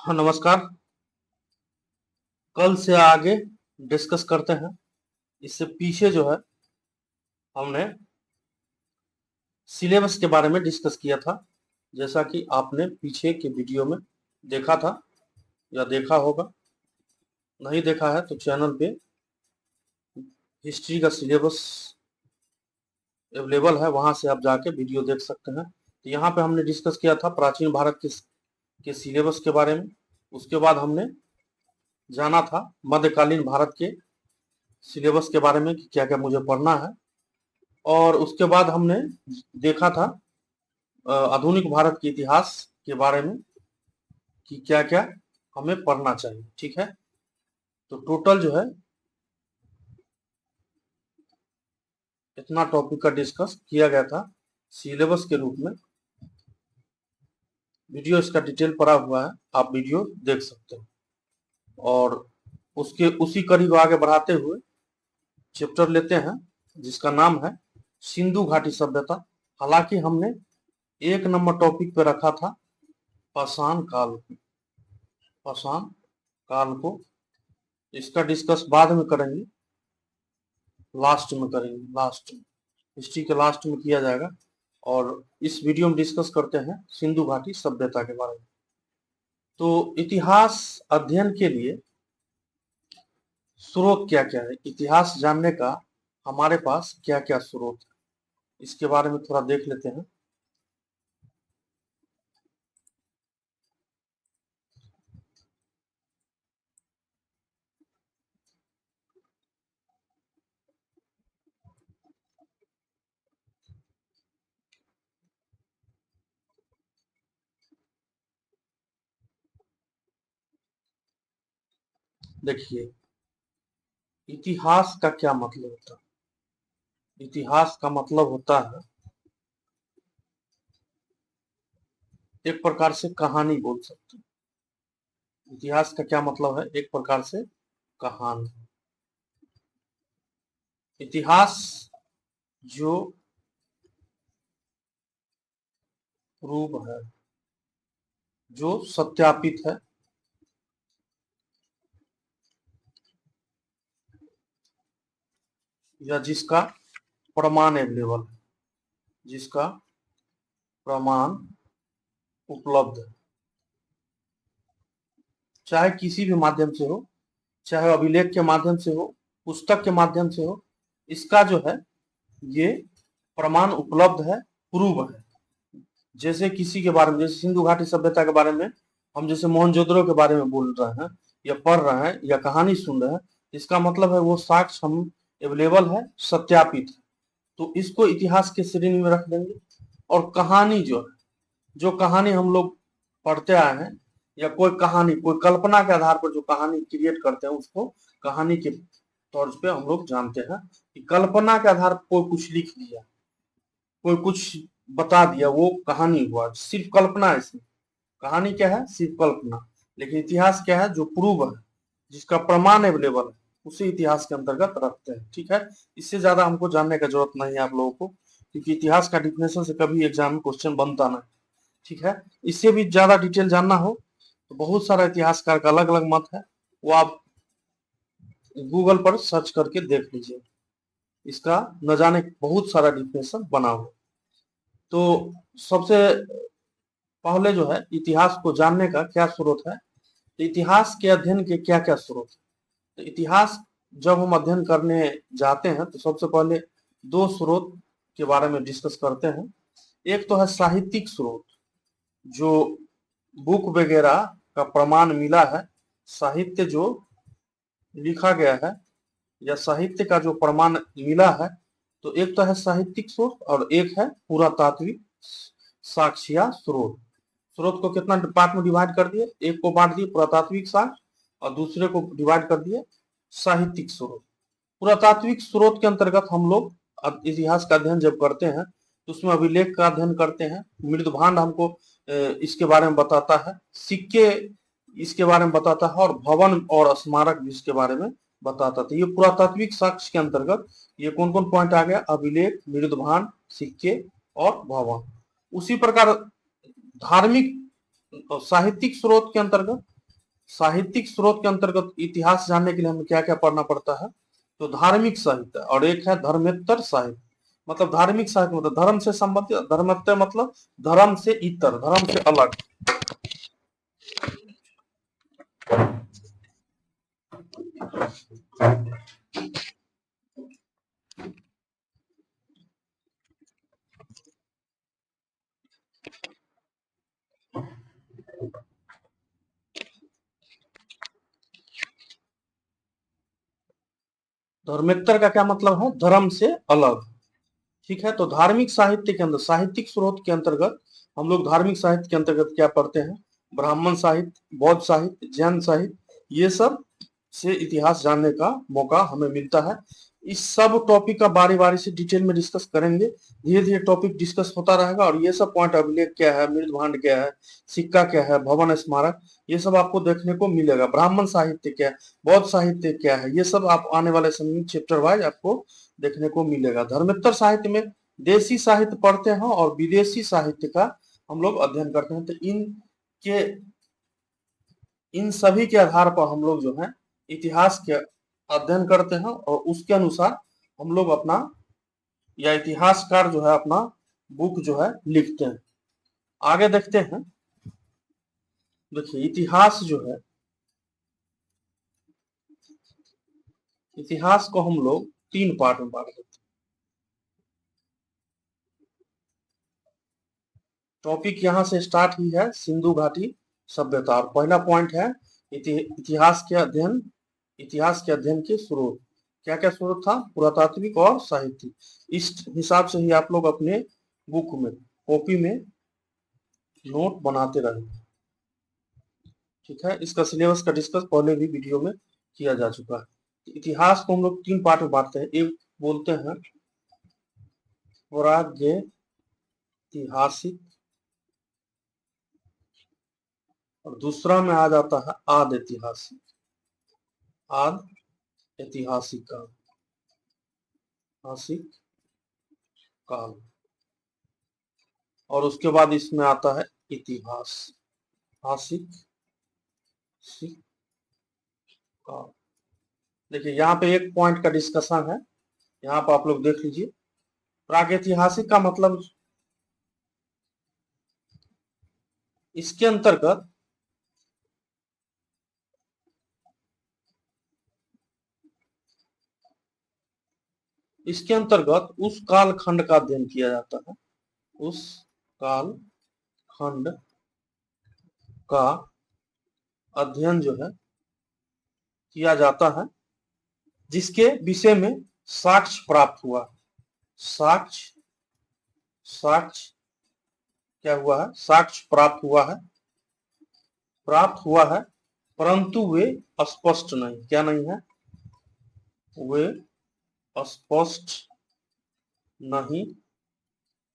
हाँ, नमस्कार। कल से आगे डिस्कस करते हैं। इससे पीछे जो है हमने सिलेबस के बारे में डिस्कस किया था। जैसा कि आपने पीछे के वीडियो में देखा था या देखा होगा। नहीं देखा है तो चैनल पे हिस्ट्री का सिलेबस अवेलेबल है, वहां से आप जाके वीडियो देख सकते हैं। तो यहाँ पे हमने डिस्कस किया था प्राचीन भारत के सिलेबस के बारे में। उसके बाद हमने जाना था मध्यकालीन भारत के सिलेबस के बारे में कि क्या क्या मुझे पढ़ना है। और उसके बाद हमने देखा था आधुनिक भारत के इतिहास के बारे में कि क्या क्या हमें पढ़ना चाहिए। ठीक है, तो टोटल जो है इतना टॉपिक का डिस्कस किया गया था सिलेबस के रूप में। वीडियो इसका डिटेल पड़ा हुआ है, आप वीडियो देख सकते हो। और उसके उसी कड़ी को आगे बढ़ाते हुए चैप्टर लेते हैं जिसका नाम है सिंधु घाटी सभ्यता। हालांकि हमने 1 नंबर टॉपिक पे रखा था पाषाण काल। पाषाण काल को इसका डिस्कस बाद में करेंगे, लास्ट में करेंगे, लास्ट में हिस्ट्री के लास्ट में किया जाएगा। और इस वीडियो में डिस्कस करते हैं सिंधु घाटी सभ्यता के बारे में। तो इतिहास अध्ययन के लिए स्रोत क्या क्या है, इतिहास जानने का हमारे पास क्या क्या स्रोत है, इसके बारे में थोड़ा देख लेते हैं। देखिए, इतिहास का क्या मतलब होता है। इतिहास का मतलब होता है एक प्रकार से कहानी बोल सकते हैं। इतिहास का क्या मतलब है, एक प्रकार से कहानी। इतिहास जो प्रूव है, जो सत्यापित है, या जिसका प्रमाण अवेलेबल है, जिसका प्रमाण उपलब्ध है, चाहे किसी भी माध्यम से हो, चाहे अभिलेख के माध्यम से हो, पुस्तक के माध्यम से हो, इसका जो है ये प्रमाण उपलब्ध है, प्रूव है। जैसे किसी के बारे में, जैसे सिंधु घाटी सभ्यता के बारे में हम जैसे मोहनजोदड़ो के बारे में बोल रहे हैं या पढ़ रहे हैं या कहानी सुन रहे हैं, इसका मतलब है वो साक्ष्य हम अवेलेबल है, सत्यापित है। तो इसको इतिहास के श्रेणी में रख देंगे। और कहानी जो है, जो कहानी हम लोग पढ़ते आए हैं, या कोई कहानी, कोई कल्पना के आधार पर जो कहानी क्रिएट करते हैं, उसको कहानी के तौर पे हम लोग जानते हैं कि कल्पना के आधार पर कोई कुछ लिख दिया, कोई कुछ बता दिया, वो कहानी हुआ। सिर्फ कल्पना है इसमें। कहानी क्या है, सिर्फ कल्पना। लेकिन इतिहास क्या है, जो प्रूव है, जिसका प्रमाण अवेलेबल है, उसे इतिहास के अंतर्गत रखते हैं। ठीक है, इससे ज्यादा हमको जानने का जरूरत नहीं है आप लोगों को, क्योंकि इतिहास का डिफिनेशन से कभी एग्जाम में क्वेश्चन बनता नहीं। ठीक है, इससे भी ज्यादा डिटेल जानना हो तो बहुत सारा इतिहासकार का अलग अलग मत है, वो आप गूगल पर सर्च करके देख लीजिए। इसका न जाने बहुत सारा डिफिनेशन बना हुआ। तो सबसे पहले जो है इतिहास को जानने का क्या स्रोत है, तो इतिहास के अध्ययन के क्या क्या स्रोत है। तो इतिहास जब हम अध्ययन करने जाते हैं तो सबसे पहले 2 स्रोत के बारे में डिस्कस करते हैं। एक तो है साहित्यिक स्रोत, जो बुक वगैरह का प्रमाण मिला है, साहित्य जो लिखा गया है या साहित्य का जो प्रमाण मिला है। तो एक तो है साहित्यिक स्रोत और एक है पुरातात्विक साक्ष्य स्रोत। स्रोत को कितना पार्ट में डिवाइड कर दिए, एक को बांट दिए पुरातात्विक साक्ष्य और दूसरे को डिवाइड कर दिए साहित्यिक स्रोत। पुरातात्विक स्रोत के अंतर्गत हम लोग इतिहास का अध्ययन जब करते हैं तो उसमें अभिलेख का अध्ययन करते हैं। मृदभांड हमको इसके बारे में बताता है, सिक्के इसके बारे में बताता है, और भवन और स्मारक भी इसके बारे में बताता था। ये पुरातात्विक साक्ष्य के अंतर्गत ये कौन कौन पॉइंट आ गया, अभिलेख, मृदभांड, सिक्के और भवन। उसी प्रकार धार्मिक और साहित्यिक स्रोत के अंतर्गत इतिहास जानने के लिए हमें क्या क्या पढ़ना पड़ता है, तो धार्मिक साहित्य, और एक है धर्मेत्तर साहित्य। मतलब धार्मिक साहित्य मतलब धर्म से संबंधित, धर्मेत्तर मतलब धर्म से इतर, धर्म से अलग। धर्मेत्तर का क्या मतलब है, धर्म से अलग। ठीक है, तो धार्मिक साहित्य के अंदर, साहित्यिक स्रोत के अंतर्गत हम लोग धार्मिक साहित्य के अंतर्गत क्या पढ़ते हैं, ब्राह्मण साहित्य, बौद्ध साहित्य, जैन साहित्य, ये सब से इतिहास जानने का मौका हमें मिलता है। इस सब टॉपिक का बारी बारी से डिटेल में डिस्कस करेंगे, धीरे धीरे टॉपिक डिस्कस होता रहेगा। और ये सब पॉइंट, अभिलेख क्या है, मृद भांड क्या है, सिक्का क्या है, भवन स्मारक, ये सब आपको देखने को मिलेगा। ब्राह्मण साहित्य क्या है, बौद्ध साहित्य क्या है, ये सब आप आने वाले समय में चैप्टर वाइज आपको देखने को मिलेगा। धर्मेत्तर साहित्य में देसी साहित्य पढ़ते हैं और विदेशी साहित्य का हम लोग अध्ययन करते हैं। तो इन सभी के आधार पर हम लोग जो है इतिहास के अध्ययन करते हैं, और उसके अनुसार हम लोग अपना, या इतिहासकार जो है अपना बुक जो है लिखते हैं। आगे देखते हैं। देखिए इतिहास जो है, इतिहास को हम लोग 3 पार्ट में बांट देते हैं। टॉपिक यहाँ से स्टार्ट ही है, सिंधु घाटी सभ्यता। और पहला पॉइंट है इतिहास के अध्ययन, इतिहास के अध्ययन के स्रोत। क्या क्या स्रोत था, पुरातात्विक और साहित्यिक। इस हिसाब से ही आप लोग अपने बुक में, कॉपी में नोट बनाते रहे। ठीक है, इसका सिलेबस का डिस्कस पहले भी वीडियो में किया जा चुका है। इतिहास को हम लोग 3 पार्ट में बांटते हैं। एक बोलते हैं प्रागैतिहासिक, और दूसरा में आ जाता है आद ऐतिहासिक, आद ऐतिहासिक काल, ऐतिहासिक काल। और उसके बाद इसमें आता है इतिहास, ऐतिहासिक काल। देखिए यहाँ पे एक पॉइंट का डिस्कशन है, यहाँ पर आप लोग देख लीजिए। प्रागैतिहासिक का मतलब, इसके अंतर्गत उस काल खंड का अध्ययन किया जाता है, उस काल खंड का अध्ययन जो है किया जाता है जिसके विषय में साक्ष्य प्राप्त हुआ। साक्ष्य क्या हुआ है, साक्ष्य प्राप्त हुआ है, परंतु वे स्पष्ट नहीं, क्या नहीं है, वे स्पष्ट नहीं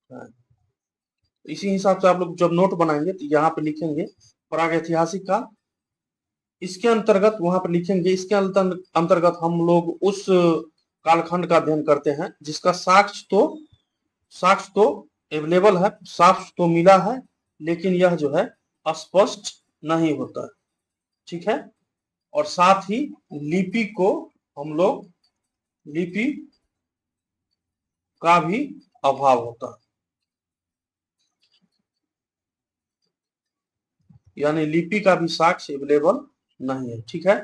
है। इसी हिसाब से आप लोग जब नोट बनाएंगे तो यहाँ पे लिखेंगे प्रागैतिहासिक काल, इसके अंतर्गत वहां पर लिखेंगे, इसके अंतर्गत हम लोग उस कालखंड का अध्ययन करते हैं जिसका साक्ष्य तो अवेलेबल है, साक्ष्य तो मिला है, लेकिन यह जो है स्पष्ट नहीं होता है। ठीक है, और साथ ही लिपि को हम लोग, लिपि का भी अभाव होता है, यानी लिपि का भी साक्ष्य अवेलेबल नहीं है। ठीक है,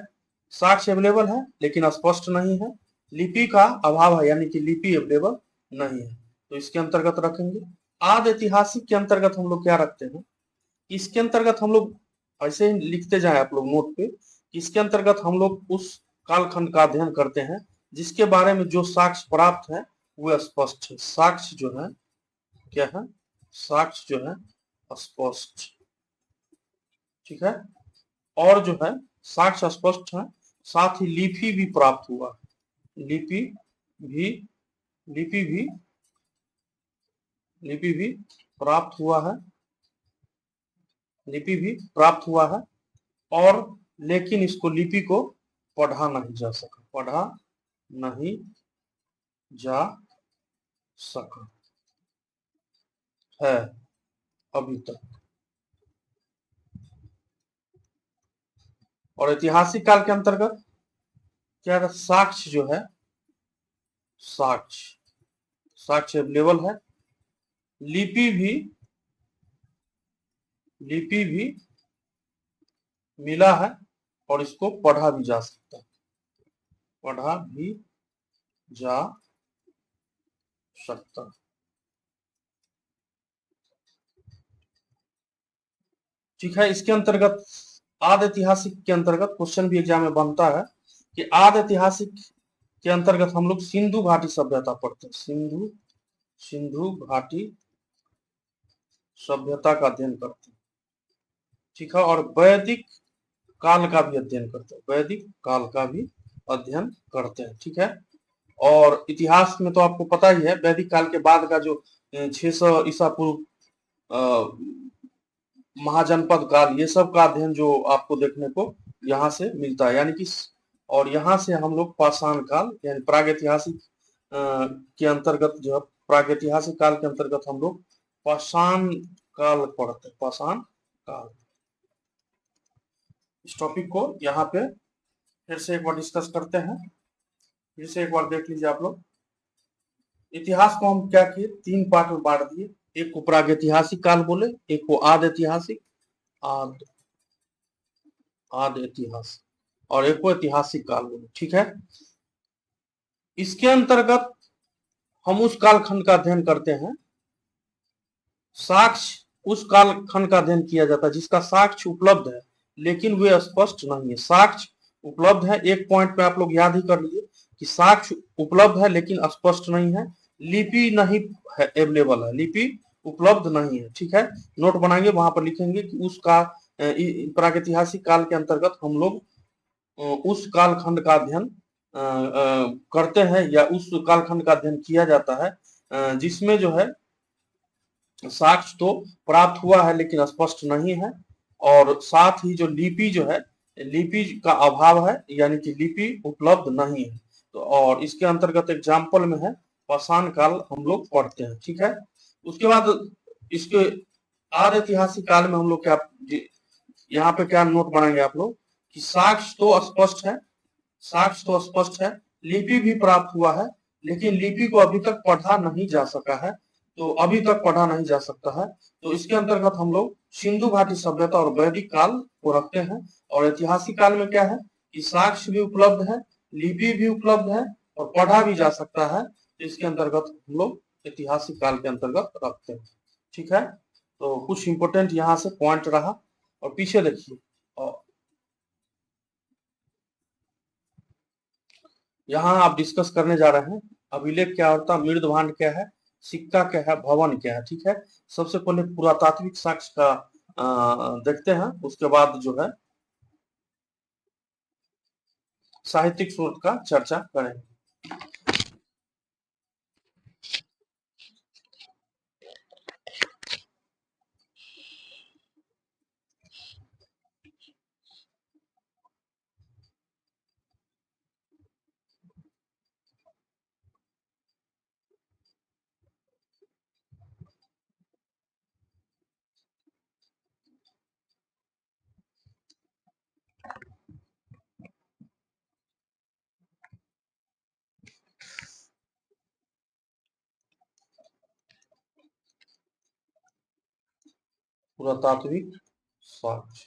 साक्ष्य अवेलेबल है लेकिन स्पष्ट नहीं है, लिपि का अभाव है, यानी कि लिपि अवेलेबल नहीं है, तो इसके अंतर्गत रखेंगे। आद ऐतिहासिक के अंतर्गत हम लोग क्या रखते हैं, इसके अंतर्गत हम लोग ऐसे ही लिखते जाए आप लोग नोट पे, इसके अंतर्गत हम लोग उस कालखंड का अध्ययन करते हैं जिसके बारे में जो साक्ष्य प्राप्त है वो स्पष्ट है। साक्ष्य जो है क्या है, साक्ष्य जो है स्पष्ट। ठीक है, और जो है साक्ष्य स्पष्ट है, साथ ही लिपि भी प्राप्त हुआ, लिपि भी लिपि भी लिपि भी प्राप्त हुआ है, लिपि भी प्राप्त हुआ है, और लेकिन इसको लिपि को पढ़ा नहीं जा सका, पढ़ा नहीं जा सका है अभी तक। और ऐतिहासिक काल के अंतर्गत क्या है, साक्ष्य जो है, साक्ष्य अवेलेबल है, लिपि भी मिला है और इसको पढ़ा भी जा सकता है, पढ़ा भी जा सकता है। ठीक है, इसके अंतर्गत आद ऐतिहासिक के अंतर्गत क्वेश्चन भी एग्जाम में बनता है कि आद ऐतिहासिक के अंतर्गत हम लोग सिंधु घाटी सभ्यता पढ़ते हैं, सिंधु घाटी सभ्यता का अध्ययन करते हैं। ठीक है, और वैदिक काल का भी अध्ययन करते हैं, वैदिक काल का भी अध्ययन करते हैं। ठीक है, और इतिहास में तो आपको पता ही है, वैदिक काल के बाद का जो 600 ईसा पूर्व महाजनपद काल, ये सब का अध्ययन जो आपको देखने को यहाँ से मिलता है, यानी कि और यहाँ से हम लोग पाषाण काल यानी प्रागैतिहासिक के अंतर्गत जो है, प्रागैतिहासिक काल के अंतर्गत हम लोग पाषाण काल पढ़ते हैं, पाषाण काल। इस टॉपिक को यहाँ पे फिर से एक बार डिस्कस करते हैं, फिर से एक बार देख लीजिए आप लोग। इतिहास को हम क्या किए, 3 पार्ट में बांट दिए, एक को प्रागैतिहासिक काल बोले, एक को आद ऐतिहासिक, आद इतिहास, और एक को ऐतिहासिक काल बोले। ठीक है, इसके अंतर्गत हम उस कालखंड का अध्ययन करते हैं, साक्ष्य उस कालखंड का अध्ययन किया जाता है जिसका साक्ष्य उपलब्ध है लेकिन वे स्पष्ट नहीं है। साक्ष्य उपलब्ध है, एक पॉइंट पे आप लोग याद ही कर लीजिए कि साक्ष्य उपलब्ध है लेकिन स्पष्ट नहीं है, लिपि नहीं है, अवेलेबल है, लिपि उपलब्ध नहीं है। ठीक है, नोट बनाएंगे, वहां पर लिखेंगे कि उसका प्रागैतिहासिक काल के अंतर्गत हम लोग उस कालखंड का अध्ययन करते हैं या उस कालखंड का अध्ययन किया जाता है जिसमें जो है साक्ष्य तो प्राप्त हुआ है लेकिन स्पष्ट नहीं है, और साथ ही जो लिपि जो है, लिपि का अभाव है, यानी कि लिपि उपलब्ध नहीं है। तो और इसके अंतर्गत एग्जाम्पल में है पाषाण काल हम लोग पढ़ते हैं। ठीक है, उसके बाद इसके आद ऐतिहासिक काल में हम लोग क्या, यहाँ पे क्या नोट बनाएंगे आप लोग कि साक्ष्य तो स्पष्ट है, साक्ष्य तो स्पष्ट है, लिपि भी प्राप्त हुआ है लेकिन लिपि को अभी तक पढ़ा नहीं जा सका है, तो अभी तक पढ़ा नहीं जा सकता है। तो इसके अंतर्गत हम लोग सिंधु घाटी सभ्यता और वैदिक काल को रखते हैं। और ऐतिहासिक काल में क्या है कि साक्ष्य भी उपलब्ध है, लिपि भी उपलब्ध है और पढ़ा भी जा सकता है, तो इसके अंतर्गत हम लोग ऐतिहासिक काल के अंतर्गत रखते हैं। ठीक है, तो कुछ इंपोर्टेंट यहाँ से पॉइंट रहा। और पीछे देखिए, और यहाँ आप डिस्कस करने जा रहे हैं अभिलेख क्या होता है, मृदभांड क्या है, सिक्का क्या है, भवन क्या है। ठीक है, सबसे पहले पुरातात्विक साक्ष्य का देखते हैं, उसके बाद जो है साहित्यिक स्रोत का चर्चा करेंगे। पुरातात्विक साक्ष्य,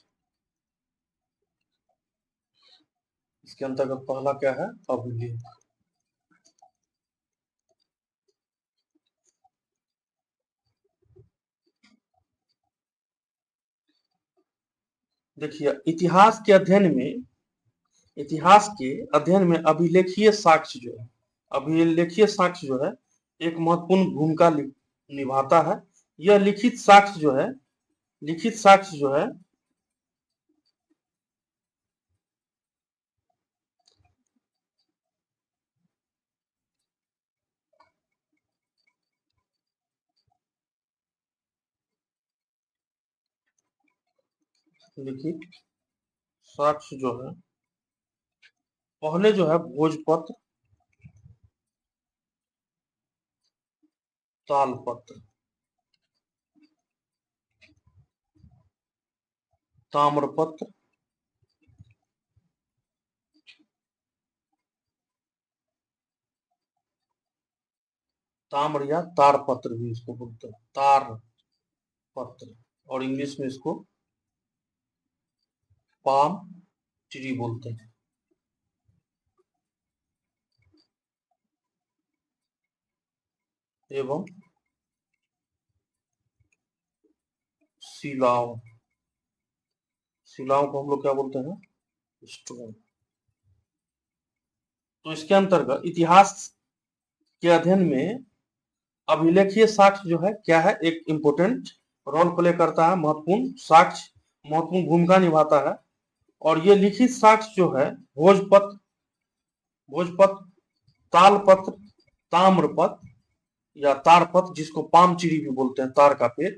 इसके अंतर्गत पहला क्या है, अभिलेख। देखिए, इतिहास के अध्ययन में अभिलेखीय साक्ष्य जो है, अभिलेखीय साक्ष्य जो है एक महत्वपूर्ण भूमिका निभाता है। यह लिखित साक्ष्य जो है, लिखित साक्ष्य जो है लिखित साक्ष्य जो है पहले जो है भोजपत्र, तालपत्र, ताम्रपत्र, ताम्र या तार पत्र भी इसको बोलते हैं, तार पत्र, और इंग्लिश में इसको पाम ट्री बोलते हैं। एवं शिलाओं, शिलाओं को हम लोग क्या बोलते हैं, स्टोन। तो इसके अंतर्गत इतिहास के अध्ययन में अभिलेखीय साक्ष्य जो है क्या है, एक इम्पोर्टेंट रोल प्ले करता है, महत्वपूर्ण साक्ष्य महत्वपूर्ण भूमिका निभाता है। और ये लिखित साक्ष्य जो है भोजपत्र, भोजपत्र, तालपत्र, ताम्रपत्र या तारपत्र, जिसको पाम चिड़ी भी बोलते हैं, तार का पेड़,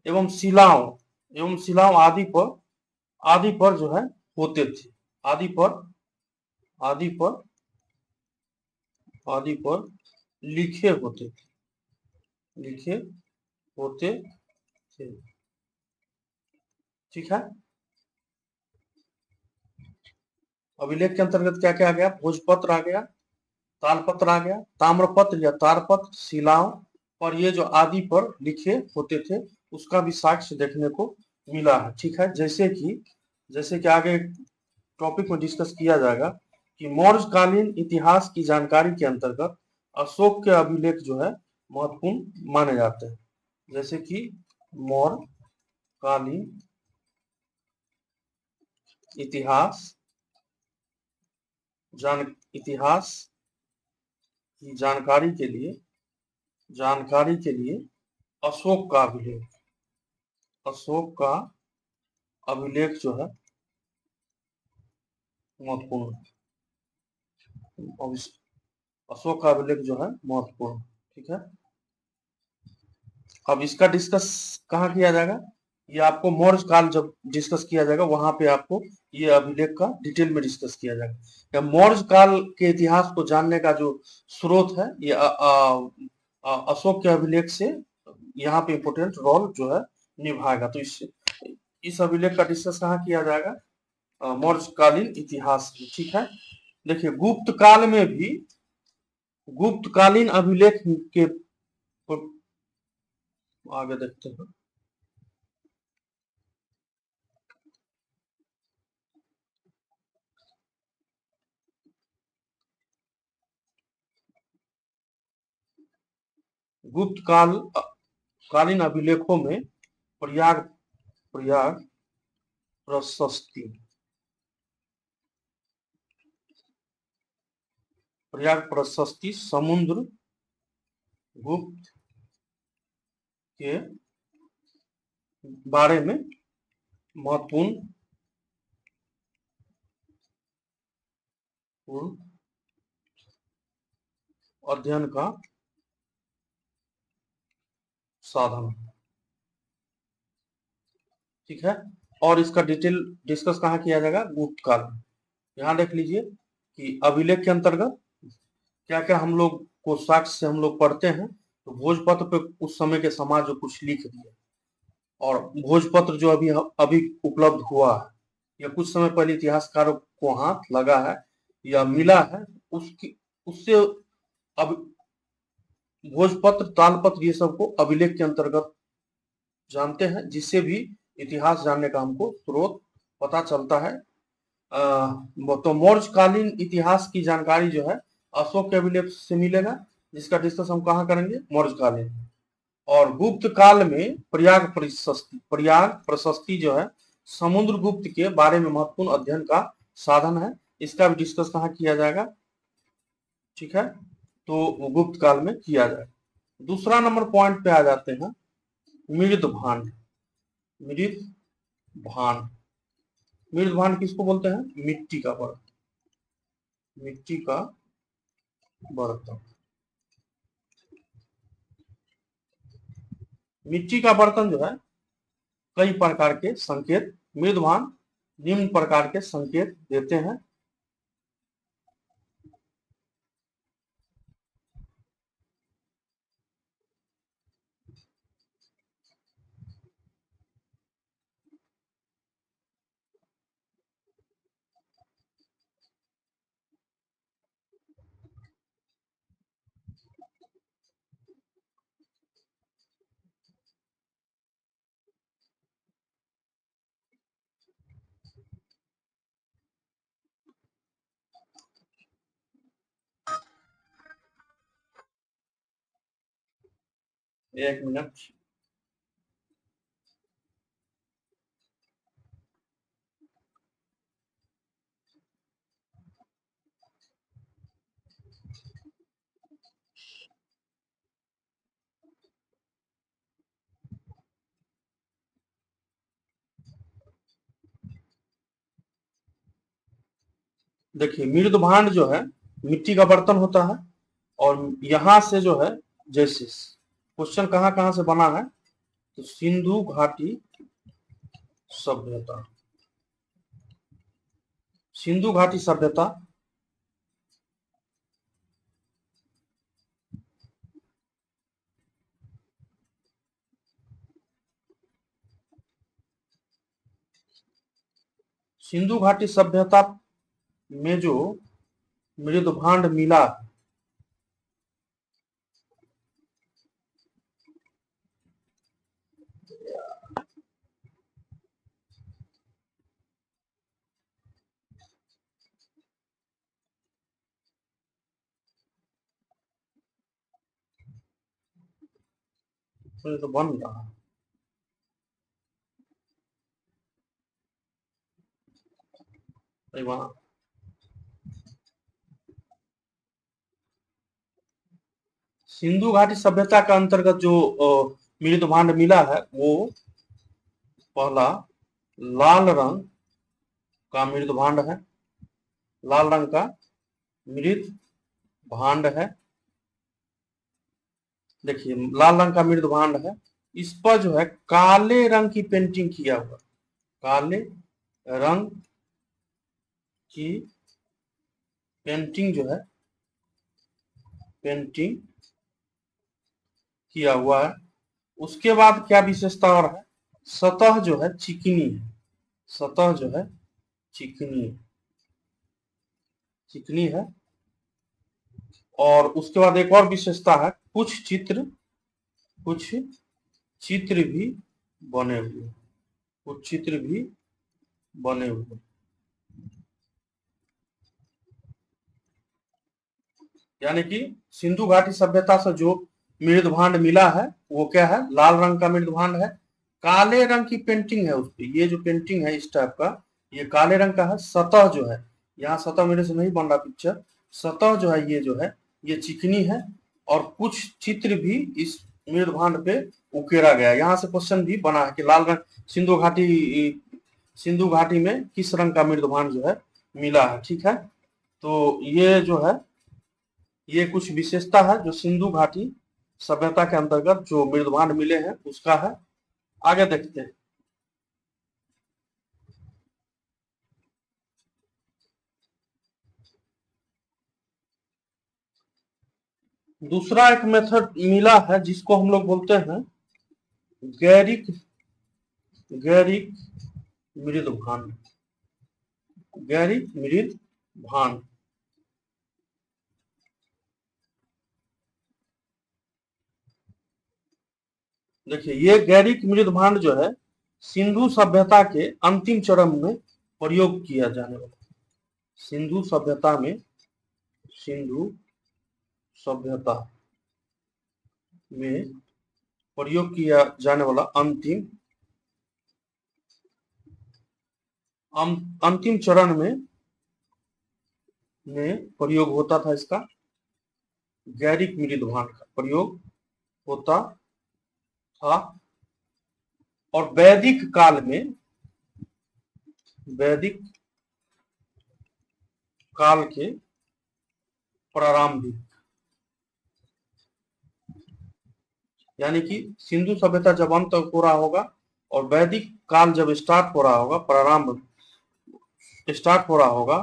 एवं शिलाओं आदि पर जो है होते थे, आदि पर आदि पर आदि पर लिखे होते थे, लिखे होते थे। ठीक है, अभिलेख के अंतर्गत क्या क्या आ गया, भोजपत्र आ गया, तालपत्र आ गया, ताम्रपत्र या तारपत्र, शिलाओं, और ये जो आदि पर लिखे होते थे उसका भी साक्ष्य देखने को मिला है। ठीक है, जैसे कि आगे टॉपिक में डिस्कस किया जाएगा कि मौर्यकालीन इतिहास की जानकारी के अंतर्गत अशोक के अभिलेख जो है महत्वपूर्ण माने जाते हैं। जैसे कि मौर्यकालीन इतिहास की जानकारी के लिए अशोक का अभिलेख जो है महत्वपूर्ण, अशोक का अभिलेख जो है महत्वपूर्ण। ठीक है, अब इसका डिस्कस कहाँ किया जाएगा, ये आपको मौर्य काल जब डिस्कस किया जाएगा वहां पे आपको ये अभिलेख का डिटेल में डिस्कस किया जाएगा। मौर्य काल के इतिहास को जानने का जो स्रोत है ये अशोक के अभिलेख से यहाँ पे इम्पोर्टेंट रोल जो है निभाएगा। तो इस अभिलेख का डिस्कस कहाँ किया जाएगा, मौर्यकालीन इतिहास में। ठीक है, देखिए गुप्तकालीन अभिलेख के आगे देखते हैं। कालीन अभिलेखों में प्रयाग प्रयाग प्रशस्ति समुद्र गुप्त के बारे में महत्वपूर्ण अध्ययन का साधन। ठीक है, और इसका डिटेल डिस्कस कहाँ किया जाएगा, गुप्त काल में। यहाँ देख लीजिए कि अभिलेख के अंतर्गत क्या क्या हम लोग को साक्ष्य से हम लोग पढ़ते हैं। तो भोजपत्र पे उस समय के समाज जो कुछ लिख दिए, और भोजपत्र जो अभी अभी उपलब्ध हुआ है या कुछ समय पहले इतिहासकारों को हाथ लगा है या मिला है, उससे अब भोजपत्र, तालपत्र, ये सबको अभिलेख के अंतर्गत जानते हैं, जिससे भी इतिहास जानने का हमको स्रोत पता चलता है। तो मौर्यकालीन इतिहास की जानकारी जो है अशोक के अभिलेख से मिलेगा, जिसका डिस्कस हम कहाँ करेंगे, मौर्यकालीन। और गुप्त काल में प्रयाग प्रशस्ति जो है समुद्रगुप्त के बारे में महत्वपूर्ण अध्ययन का साधन है। इसका भी डिस्कस कहाँ किया जाएगा, ठीक है, तो गुप्त काल में किया जाएगा। दूसरा नंबर पॉइंट पे आ जाते हैं, मृद भांड। मृद भांड, मृद भांड किसको बोलते हैं, मिट्टी का बर्तन, मिट्टी का बर्तन। मिट्टी का बर्तन जो है कई प्रकार के संकेत, मृद भांड निम्न प्रकार के संकेत देते हैं। एक मिनट। देखिए मृद भांड जो है मिट्टी का बर्तन होता है, और यहां से जो है, जैसे क्वेश्चन कहां कहां से बना है, तो सिंधु घाटी सभ्यता, सिंधु घाटी सभ्यता, सिंधु घाटी सभ्यता में जो मृद भांड मिला, तो बन रहा है, वहां सिंधु घाटी सभ्यता के अंतर्गत जो मृद भांड मिला है, वो पहला लाल रंग का मृद भांड है, लाल रंग का मृद भांड है। देखिए लाल रंग का मृद भांड है, इस पर जो है काले रंग की पेंटिंग किया हुआ, काले रंग की पेंटिंग जो है, पेंटिंग किया हुआ है। उसके बाद क्या विशेषता और है, सतह जो है चिकनी है, सतह जो है चिकनी चिकनी है। और उसके बाद एक और विशेषता है, कुछ चित्र भी बने हुए, कुछ चित्र भी बने हुए, यानी कि सिंधु घाटी सभ्यता से जो मृद भांड मिला है वो क्या है, लाल रंग का मृद भांड है, काले रंग की पेंटिंग है उस पर, ये जो पेंटिंग है इस टाइप का, ये काले रंग का है। सतह जो है, यहाँ सतह मेरे से नहीं बन रहा पिक्चर, सतह जो है ये चिकनी है, और कुछ चित्र भी इस मृद भांड पे उकेरा गया। यहाँ से क्वेश्चन भी बना है कि लाल रंग सिंधु घाटी में किस रंग का मृद भांड जो है मिला है। ठीक है, तो ये जो है, ये कुछ विशेषता है जो सिंधु घाटी सभ्यता के अंतर्गत जो मृद भांड मिले हैं उसका है। आगे देखते हैं। दूसरा एक मेथड मिला है जिसको हम लोग बोलते हैं गैरिक गैरिक मृद भांड, गैरिक मृद भांड। देखिए ये गैरिक मृद भांड जो है सिंधु सभ्यता के अंतिम चरण में प्रयोग किया जाने वाला, सिंधु सभ्यता में, सिंधु सभ्यता में प्रयोग किया जाने वाला अंतिम चरण में प्रयोग होता था, इसका गैरिक मृद भांड का प्रयोग होता था। और वैदिक काल के प्रारंभिक, यानी कि सिंधु सभ्यता जब अंत हो रहा होगा और वैदिक काल जब स्टार्ट हो रहा होगा, प्रारंभ स्टार्ट हो रहा होगा,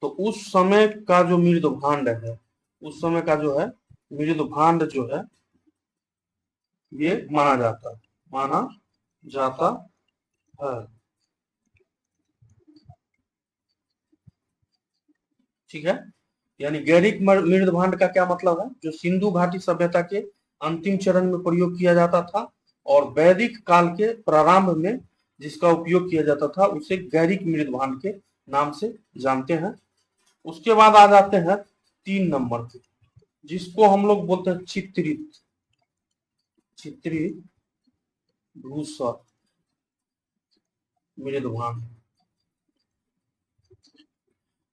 तो उस समय का जो मृद भांड है, उस समय का जो है मृद भांड जो है ये माना जाता है। ठीक है, यानी गैरिक मृद भांड का क्या मतलब है, जो सिंधु घाटी सभ्यता के अंतिम चरण में प्रयोग किया जाता था और वैदिक काल के प्रारंभ में जिसका उपयोग किया जाता था उसे गैरिक मृद भांड के नाम से जानते हैं। उसके बाद आ जाते हैं 3 नंबर पे, जिसको हम लोग बोलते हैं चित्रित चित्रित धूसर मृदभांड,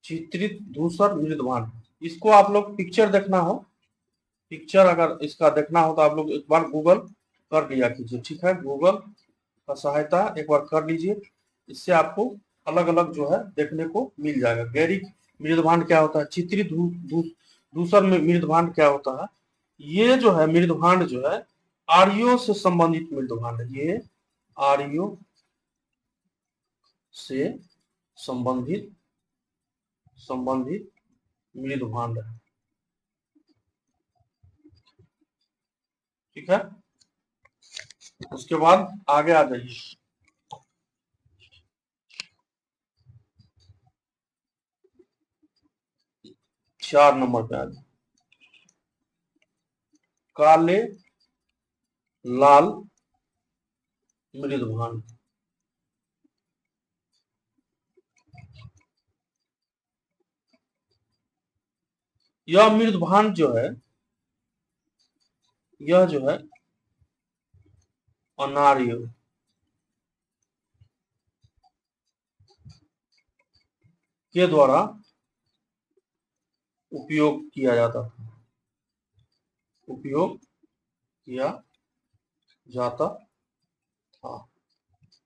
चित्रित धूसर मृदभांड। इसको आप लोग पिक्चर देखना हो, पिक्चर अगर इसका देखना हो तो आप लोग एक बार गूगल कर लिया कीजिए, ठीक है, गूगल का सहायता एक बार कर लीजिए। इससे आपको अलग अलग जो है देखने को मिल जाएगा। गैरिक मृदभांड क्या होता है, चित्रित धूसर मृदभांड क्या होता है। ये जो है मृदभांड जो है आर्यों से संबंधित मृदभांड है। ये आर्यों से संबंधित मृदभांड है, ठीक है। उसके बाद आगे आ जाइए। 4 नंबर पे आ जाइए। काले लाल मृदभांड। यह मृदभांड जो है, यह जो है अनार्य के द्वारा उपयोग किया जाता था, उपयोग किया जाता था।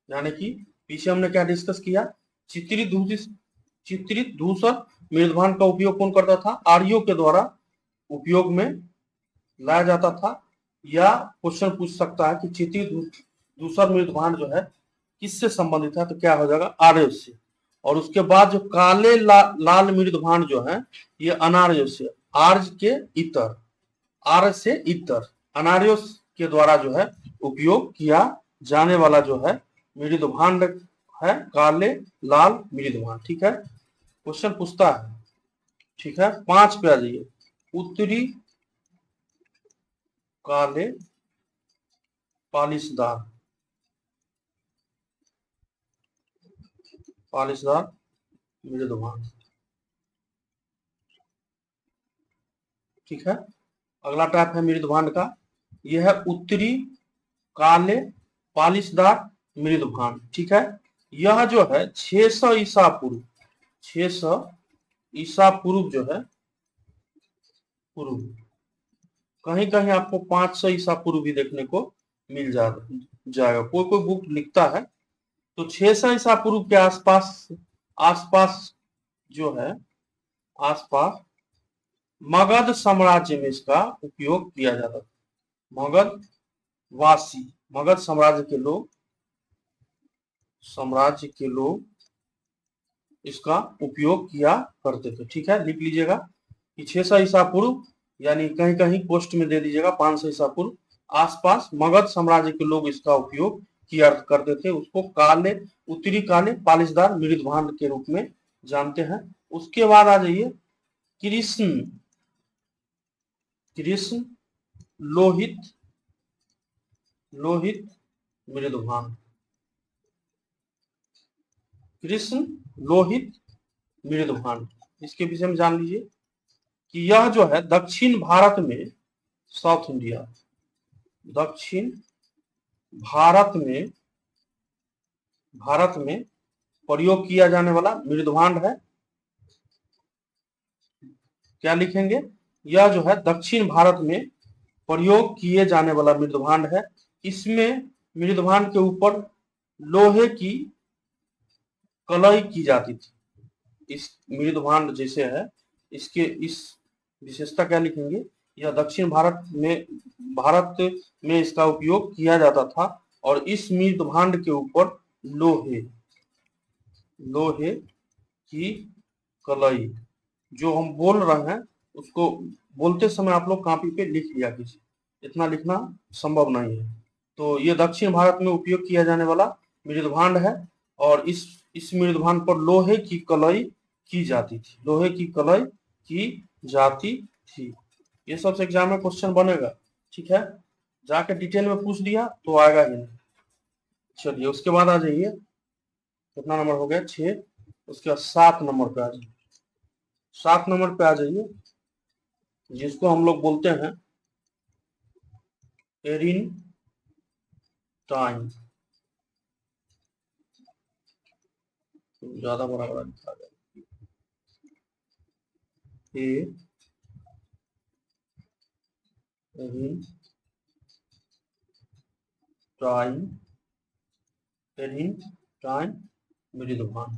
यानी कि पीछे हमने क्या डिस्कस किया, चित्रित धूसर मृदभांड का उपयोग कौन करता था, आर्यों के द्वारा उपयोग में लाया जाता था। या क्वेश्चन पूछ सकता है कि चित्रित धूसर मृदभांड जो है किससे संबंधित है, तो क्या हो जाएगा, आर्य से। और उसके बाद जो काले लाल मृदभांड जो है ये अनार्य से, आर्य के इतर, आर्य से इतर, अनार्यों के द्वारा जो है उपयोग किया जाने वाला जो है मृदभांड है काले लाल मृदभांड, ठीक है। क्वेश्चन पूछता है, ठीक है। 5 पे आ जाइए। उत्तरी काले पालिशदार मृदभांड, ठीक है। अगला टाइप है मृदभांड का, यह है उत्तरी काले पालिशदार मृदभांड, ठीक है। यह जो है 600 ईसा पूर्व, 600 ईसा पूर्व जो है, पूर्व, कहीं कहीं आपको 500 ईसा पूर्व भी देखने को मिल जाएगा, कोई कोई बुक लिखता है। तो 600 ईसा पूर्व के आसपास आसपास जो है, आसपास मगध साम्राज्य में इसका उपयोग किया जाता था। मगध वासी, मगध साम्राज्य के लोग इसका उपयोग किया करते थे, ठीक है। लिख लीजिएगा कि 600 ईसा पूर्व, यानी कहीं कहीं पोस्ट में दे दीजिएगा 500 ईसा पूर्व, आसपास मगध साम्राज्य के लोग इसका उपयोग किया करते थे। उसको काले, उत्तरी काले पालिशदार मृदभांड के रूप में जानते हैं। उसके बाद आ जाइए कृष्ण लोहित मृदभांड, कृष्ण लोहित मृदभांड, इसके विषय में जान लीजिए कि यह जो है दक्षिण भारत में, साउथ इंडिया, दक्षिण भारत में प्रयोग किया जाने वाला मृदभांड है। क्या लिखेंगे, यह जो है दक्षिण भारत में प्रयोग किए जाने वाला मृदभांड है। इसमें मृदभांड के ऊपर लोहे की कलई की जाती थी। इस मृदभांड जैसे है, इसके इस विशेषता क्या लिखेंगे, यह दक्षिण भारत में इसका उपयोग किया जाता था। और इस मृदभांड के ऊपर लोहे की कलई, जो हम बोल रहे हैं उसको बोलते समय आप लोग कॉपी पे लिख लिया कीजिए, इतना लिखना संभव नहीं है। तो ये दक्षिण भारत में उपयोग किया जाने वाला मृदभांड है। और इस मृदभांड पर लोहे की कलई की जाती थी, लोहे की कलई की जाती थी। ये सबसे एग्जाम में क्वेश्चन बनेगा, ठीक है। जाके डिटेल में पूछ दिया तो आएगा ही नहीं। चलिए उसके बाद आ जाइए, कितना नंबर हो गया, 6। उसके बाद 7 नंबर पे आ जाइए। 7 नंबर पे आ जाइए, जिसको हम लोग बोलते हैं एरिन टाइम, ज्यादा बड़ा बड़ा लिखा गया, ए टाइम, टाइम मृदुभान।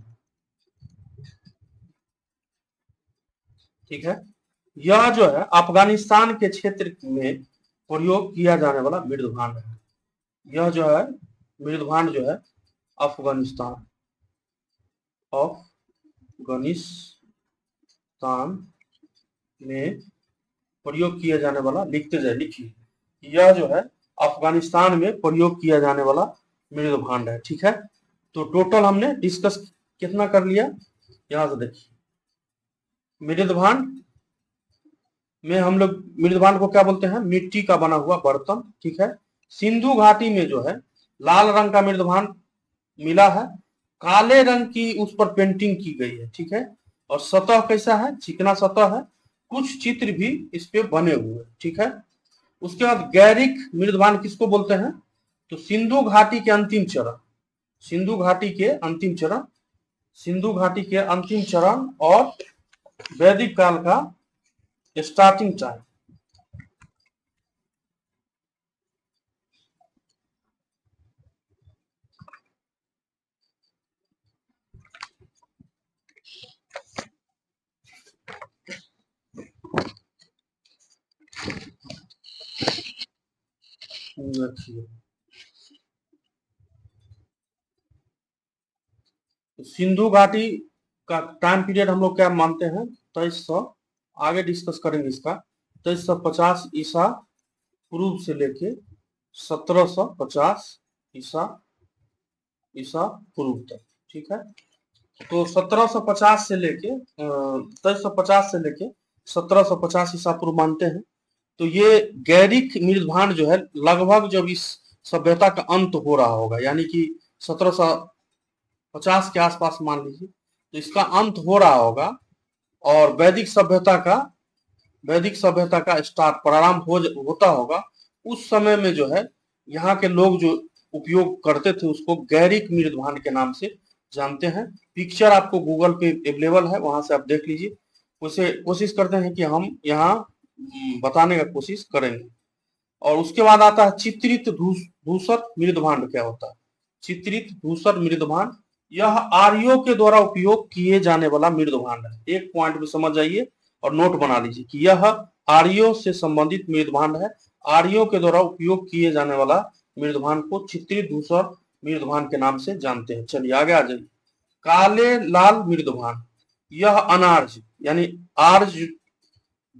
ठीक है, यह जो है अफगानिस्तान के क्षेत्र में प्रयोग किया जाने वाला मृदुभान है। यह जो है मृदुभान जो है अफगानिस्तान में प्रयोग किया जाने वाला, लिखते जाए, लिखिए, यह जो है अफगानिस्तान में प्रयोग किया जाने वाला मृदुभांड है। ठीक है, तो टोटल हमने डिस्कस कितना कर लिया, यहां से देखिए, मृदुभांड में हम लोग मृदुभांड को क्या बोलते हैं, मिट्टी का बना हुआ बर्तन। ठीक है, सिंधु घाटी में जो है लाल रंग का मृदुभांड मिला है, काले रंग की उस पर पेंटिंग की गई है। ठीक है, और सतह कैसा है, चिकना सतह है, कुछ चित्र भी इस पे बने हुए हैं। ठीक है, उसके बाद गैरिक मृदुभांड किसको बोलते हैं, तो सिंधु घाटी के अंतिम चरण, सिंधु घाटी के अंतिम चरण, सिंधु घाटी के अंतिम चरण और वैदिक काल का स्टार्टिंग टाइम। सिंधु घाटी का टाइम पीरियड हम लोग क्या मानते हैं, 2300, आगे डिस्कस करेंगे इसका, 2350 ईसा पूर्व से लेके 1750 ईसा ईसा पूर्व तक। ठीक है, तो 1750 से लेके 2350 से लेके 1750 ईसा पूर्व मानते हैं। तो ये गैरिक मृदुभांड जो है लगभग जब इस सभ्यता का अंत हो रहा होगा, यानी कि 1750 के आसपास मान लीजिए, तो इसका अंत हो रहा होगा और वैदिक सभ्यता का स्टार्ट प्रारंभ होता होगा। उस समय में जो है यहाँ के लोग जो उपयोग करते थे उसको गैरिक मृदुभांड के नाम से जानते हैं। पिक्चर आपको गूगल पे अवेलेबल है, वहां से आप देख लीजिए। उसे कोशिश करते हैं कि हम यहाँ बताने का कोशिश करेंगे। और उसके बाद आता है चित्रित धूसर मृदुभांड। क्या होता है चित्रित धूसर मृदुभांड, यह आर्यों के द्वारा उपयोग किए जाने वाला मृदुभांड है। एक पॉइंट में समझ जाइए और नोट बना लीजिए कि यह आर्यों से संबंधित मृदुभांड है। आर्यों के द्वारा उपयोग किए जाने वाला मृदुभांड को चित्रित धूसर मृदुभांड के नाम से जानते हैं। चलिए आगे आ जाइए। काले लाल मृदुभांड, यह अनार्य यानी आर्य,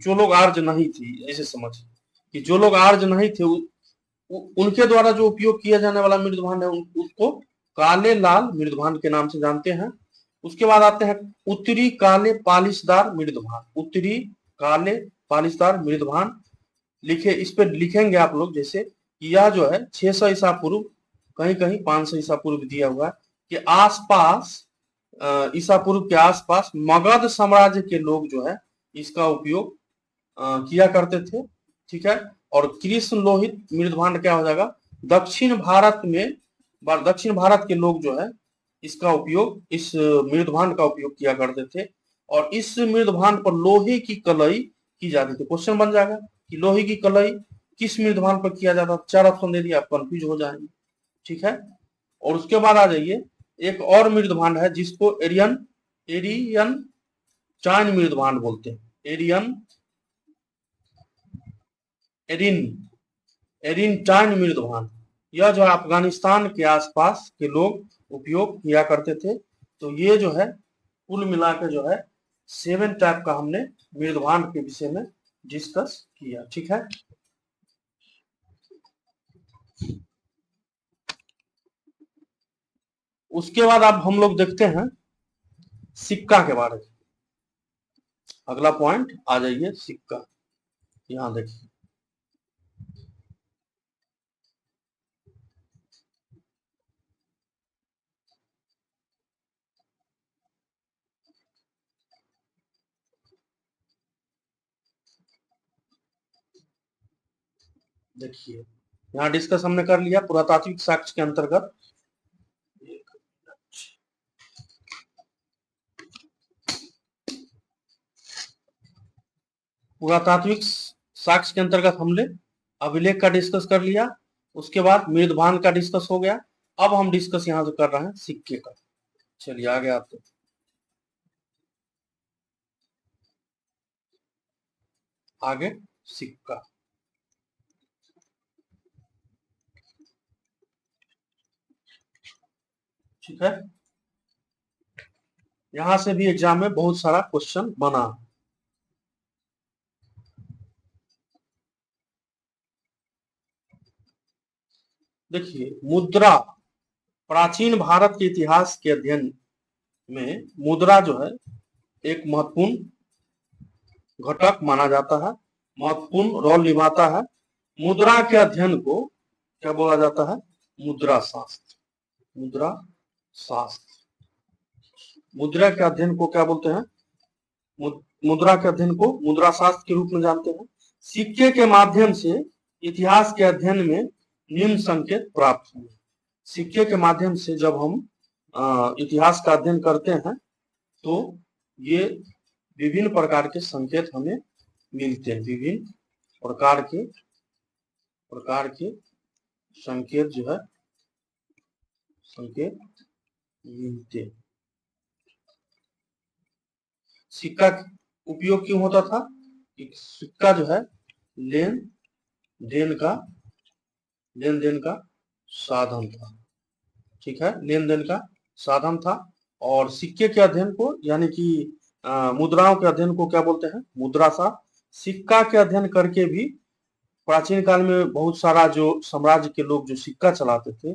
जो लोग आर्य नहीं थे, ऐसे समझिए कि जो लोग आर्य नहीं थे उनके द्वारा जो उपयोग किया जाने वाला मृदुभांड है उसको काले लाल मृदुभांड के नाम से जानते हैं। उसके बाद आते हैं उत्तरी काले पालिशदार मृदुभांड। उत्तरी काले पालिशदार मृदुभांड, लिखे, इस पे लिखेंगे आप लोग जैसे कि यह जो है 600 ईसा पूर्व, कहीं कहीं 500 ईसा पूर्व दिया हुआ है, कि आसपास ईसा पूर्व के आसपास मगध साम्राज्य के लोग जो है इसका उपयोग किया करते थे। ठीक है, और कृष्ण लोहित मृदुभांड क्या हो जाएगा, दक्षिण भारत में, दक्षिण भारत के लोग जो है इसका उपयोग, इस मृदुभांड का उपयोग किया करते थे। और इस मृदुभांड पर लोहे की कलई की जाती थी। क्वेश्चन बन जाएगा कि लोहे की कलई किस मृदुभांड पर किया जाता, 4 ऑप्शन दे दिया, आप कंफ्यूज हो जाएंगे। ठीक है, और उसके बाद आ जाइए, एक और मृदुभांड है जिसको एरियन एरियन चाइन मृदुभांड बोलते हैं। एरिन एरिनटाइन मृदुभांड, यह जो है अफगानिस्तान के आसपास के लोग उपयोग किया करते थे। तो ये जो है कुल मिलाकर जो है 7 टाइप का हमने मृदुभांड के विषय में डिस्कस किया। ठीक है, उसके बाद अब हम लोग देखते हैं सिक्का के बारे में। अगला पॉइंट आ जाइए, सिक्का। यहां देखिए, देखिए यहाँ डिस्कस हमने कर लिया पुरातात्विक साक्ष्य के अंतर्गत। पुरातात्विक साक्ष्य के अंतर्गत हमने अभिलेख का डिस्कस कर लिया, उसके बाद मृदभान का डिस्कस हो गया। अब हम डिस्कस यहाँ से कर रहे हैं सिक्के का। चलिए आगे आते हैं। आगे सिक्का, ठीक है। यहां से भी एग्जाम में बहुत सारा क्वेश्चन बना। देखिए मुद्रा, प्राचीन भारत के इतिहास के अध्ययन में मुद्रा जो है एक महत्वपूर्ण घटक माना जाता है, महत्वपूर्ण रोल निभाता है। मुद्रा के अध्ययन को क्या बोला जाता है? मुद्रा शास्त्र। मुद्रा शास्त्र, मुद्रा के अध्ययन को क्या बोलते हैं? मुद्रा के अध्ययन को मुद्रा शास्त्र के रूप में जानते हैं। सिक्के के माध्यम से इतिहास के अध्ययन में निम्न संकेत प्राप्त हुए। सिक्के के माध्यम से जब हम इतिहास का अध्ययन करते हैं तो ये विभिन्न प्रकार के संकेत हमें मिलते हैं, विभिन्न प्रकार के संकेत जो है संकेत मिलते हैं। सिक्का उपयोग क्यों होता था? सिक्का जो है लेन देन का साधन था, ठीक है, लेन देन का साधन था। और सिक्के के अध्ययन को यानी कि मुद्राओं के अध्ययन को क्या बोलते हैं? मुद्रा शास्त्र। सिक्का के अध्ययन करके भी प्राचीन काल में बहुत सारा जो साम्राज्य के लोग जो सिक्का चलाते थे,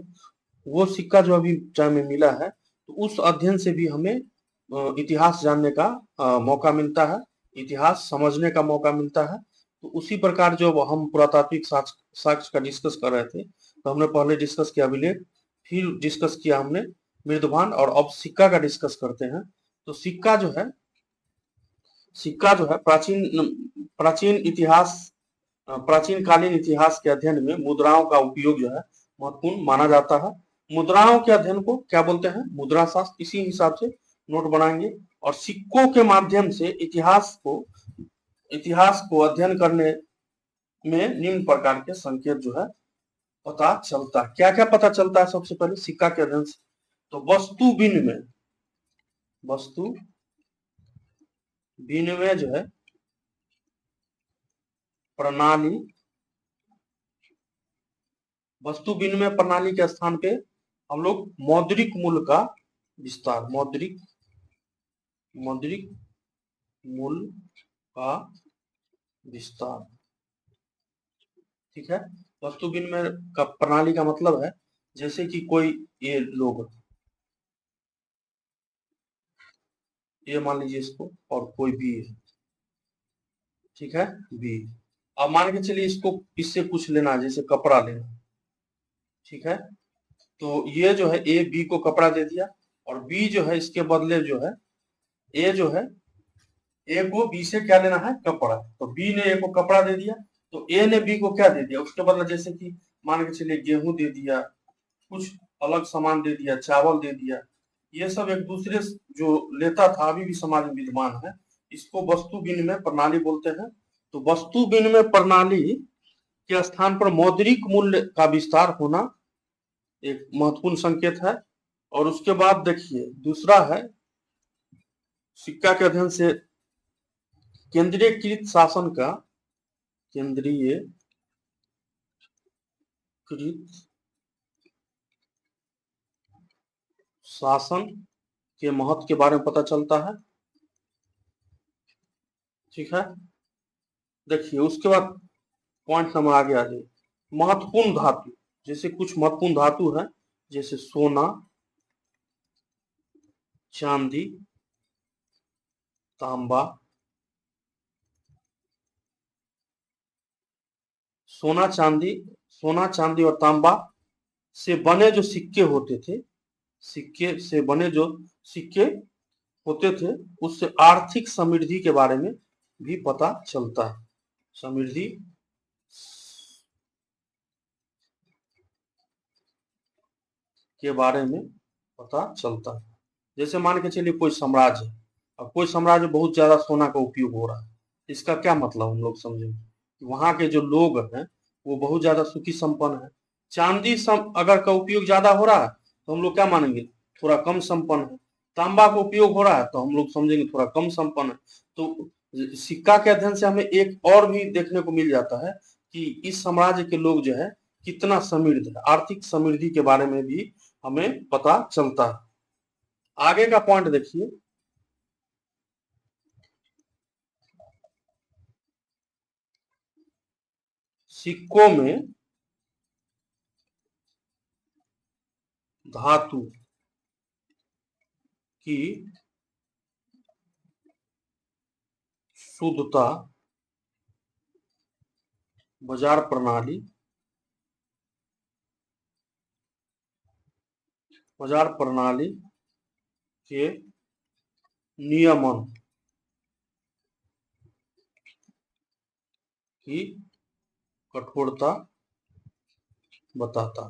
वो सिक्का जो अभी टाइम में मिला है, तो उस अध्ययन से भी हमें इतिहास जानने का मौका मिलता है, इतिहास समझने का मौका मिलता है। तो उसी प्रकार जो हम पुरातात्विक साक्ष्य का डिस्कस कर रहे थे, तो हमने पहले डिस्कस किया अभिलेख, फिर डिस्कस किया हमने मृदभान, और अब सिक्का का डिस्कस करते हैं। तो सिक्का जो है प्राचीन कालीन इतिहास के अध्ययन में मुद्राओं का उपयोग जो है महत्वपूर्ण माना जाता है। मुद्राओं के अध्ययन को क्या बोलते हैं? मुद्रा शास्त्र। इसी हिसाब से नोट बनाएंगे। और सिक्कों के माध्यम से इतिहास को अध्ययन करने में निम्न प्रकार के संकेत जो है पता चलता है। क्या क्या पता चलता है? सबसे पहले सिक्का के अध्ययन से तो वस्तु विनिमय जो है प्रणाली, वस्तु विनिमय प्रणाली के स्थान पे हम लोग मौद्रिक मूल्य का विस्तार, मौद्रिक मूल्य का विस्तार, ठीक है। वस्तु विनिमय का प्रणाली का मतलब है जैसे कि कोई ये लोग, ये मान लीजिए इसको, और कोई बी है, ठीक है, बी। अब मान के चलिए इसको इससे कुछ लेना है, जैसे कपड़ा लेना, ठीक है। तो ये जो है ए बी को कपड़ा दे दिया, और बी जो है इसके बदले जो है ए जो है ए को बी से क्या लेना है? कपड़ा। तो बी ने ए को कपड़ा दे दिया, तो ए ने बी को क्या दे दिया? उसके बदले जैसे कि मान के चलिए गेहूं दे दिया, कुछ अलग सामान दे दिया, चावल दे दिया। ये सब एक दूसरे जो लेता था अभी भी समाज में विद्यमान है, इसको वस्तु विनिमय प्रणाली बोलते हैं। तो वस्तु विनिमय प्रणाली के स्थान पर मौद्रिक मूल्य का विस्तार होना एक महत्वपूर्ण संकेत है। और उसके बाद देखिए दूसरा है सिक्का के अध्ययन से केंद्रीयकृत शासन का, केंद्रीयकृत शासन के महत्व के बारे में पता चलता है, ठीक है। देखिए उसके बाद पॉइंट नंबर आगे आ जाए, महत्वपूर्ण धातु। जैसे कुछ महत्वपूर्ण धातु है, जैसे सोना, चांदी, तांबा। सोना चांदी और तांबा से बने जो सिक्के होते थे, सिक्के से बने जो सिक्के होते थे, उससे आर्थिक समृद्धि के बारे में भी पता चलता है। समृद्धि के बारे में पता चलता है। जैसे मान के चलिए कोई साम्राज्य है, अब कोई साम्राज्य बहुत ज्यादा सोना का उपयोग हो रहा है, इसका क्या मतलब हम लोग समझेंगे, वहां के जो लोग हैं वो बहुत ज्यादा सुखी संपन्न है। चांदी अगर का उपयोग ज्यादा हो रहा है तो हम लोग क्या मानेंगे, थोड़ा कम संपन्न है। तांबा का उपयोग हो रहा है तो हम लोग समझेंगे थोड़ा कम संपन्न है। तो सिक्का के अध्ययन से हमें एक और भी देखने को मिल जाता है कि इस साम्राज्य के लोग जो है कितना समृद्ध है, आर्थिक समृद्धि के बारे में भी हमें पता चलता है। आगे का पॉइंट देखिए, सिक्कों में धातु की शुद्धता बाजार प्रणाली के नियमन की कठोरता बताता।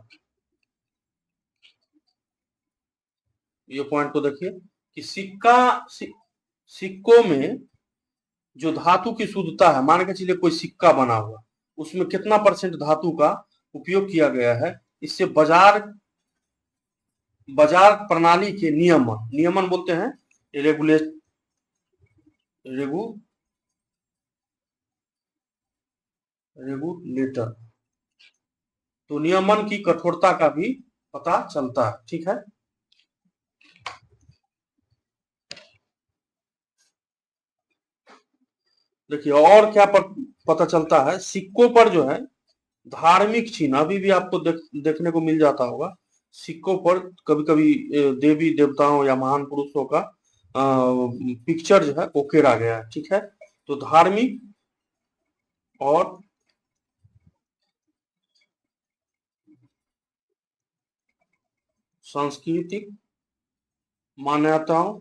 ये पॉइंट को देखिए कि सिक्कों में जो धातु की शुद्धता है, मान के चलिए कोई सिक्का बना हुआ, उसमें कितना परसेंट धातु का उपयोग किया गया है, इससे बाजार बाजार प्रणाली के नियमन, नियमन बोलते हैं रेगुलेट रेगुलेटर, तो नियमन की कठोरता का भी पता चलता है। ठीक है, देखिए और क्या पता चलता है, सिक्कों पर जो है धार्मिक चिन्ह अभी भी आपको देखने को मिल जाता होगा। सिक्कों पर कभी कभी देवी देवताओं या महान पुरुषों का पिक्चर जो है उकेरा गया है। ठीक है, तो धार्मिक और सांस्कृतिक मान्यताओं,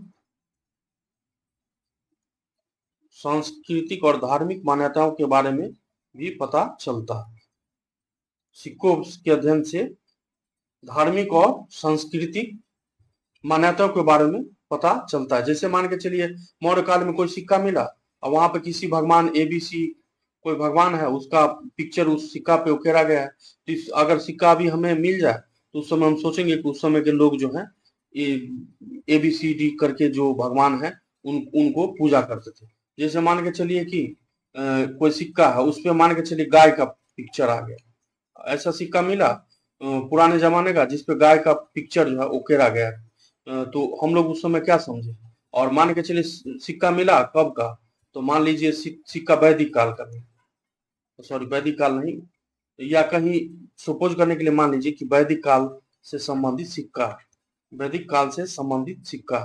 सांस्कृतिक और धार्मिक मान्यताओं के बारे में भी पता चलता है। सिक्कों के अध्ययन से धार्मिक और सांस्कृतिक मान्यताओं के बारे में पता चलता है। जैसे मान के चलिए मौर्य काल में कोई सिक्का मिला और वहां पे किसी भगवान ABC कोई भगवान है, उसका पिक्चर उस सिक्का पे उकेरा गया है, तो अगर सिक्का अभी हमें मिल जाए तो उस समय हम सोचेंगे कि उस समय के लोग जो है ABCD करके जो भगवान है उनको पूजा करते थे। जैसे मान के चलिए कि कोई सिक्का है, उस पर मान के चलिए गाय का पिक्चर आ गया, ऐसा सिक्का मिला पुराने जमाने का जिसपे गाय का पिक्चर जो है उकेरा गया, तो हम लोग उस समय क्या समझे। और मान के चलिए सिक्का मिला कब का, तो मान लीजिए सिक्का वैदिक काल का, सॉरी वैदिक काल नहीं, या कहीं सपोज करने के लिए मान लीजिए कि वैदिक काल से संबंधित सिक्का, वैदिक काल से संबंधित सिक्का,